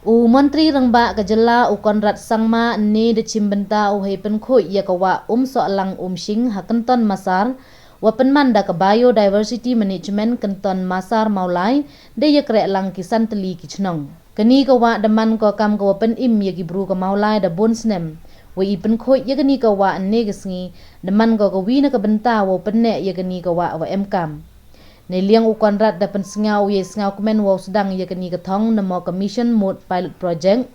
Menteri Rengba Kejela Conrad Sangma ni de Chimbynta hei pynkhooid yakawa Umsohlang-Umshing hakenton masar wapen manda ke biodiversity management kenton masar maulai de yakre lang kisan teli kichnong. Keni kawa deman ko kam ko wapen im yaki bru ke maulai da bonsnem. Wei pynkhooid yakani kawa ne gesngi deman ko wina ke benta wapen ne yakani kawa wa emkam. Neliang Conrad dapat sengau ye sengau komen wau sedang ye keni ketong namo commission mode pilot project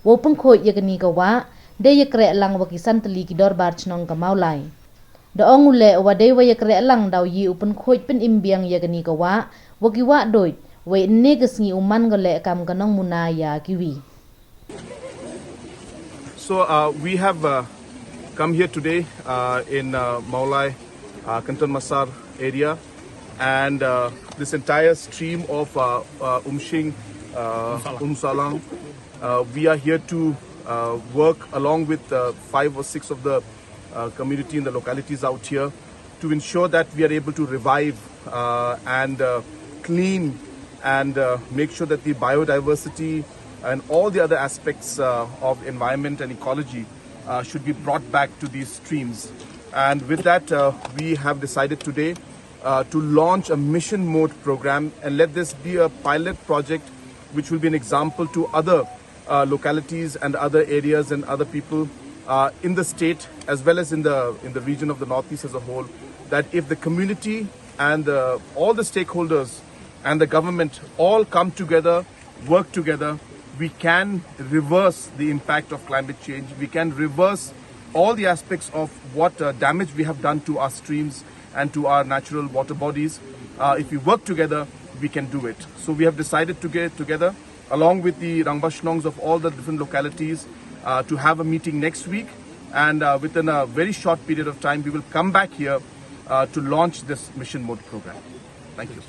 wau pynkhooid ye keni kawa de ye krek lang wakisan teli kidor bar chnong ka maulai doong ule wa de wa ye krek lang daw yi pynkhooid pen imbiang ye keni kawa wakiwa doi we ne gesngi uman gole kam kanong munaya kiwi. So we have come here today in Maulai Kanton Masar area. And this entire stream of Umshing, Umsohlang, we are here to work along with 5 or 6 of the community in the localities out here to ensure that we are able to revive and clean and make sure that the biodiversity and all the other aspects of environment and ecology should be brought back to these streams. And with that, we have decided today to launch a mission mode program and let this be a pilot project which will be an example to other localities and other areas and other people in the state as well as in the region of the Northeast as a whole, that if the community and all the stakeholders and the government all come together, work together, we can reverse the impact of climate change. We can reverse all the aspects of what damage we have done to our streams and to our natural water bodies. If we work together, we can do it. So we have decided to get together along with the Rangbashnongs of all the different localities to have a meeting next week, and within a very short period of time we will come back here to launch this mission mode program. Thank you.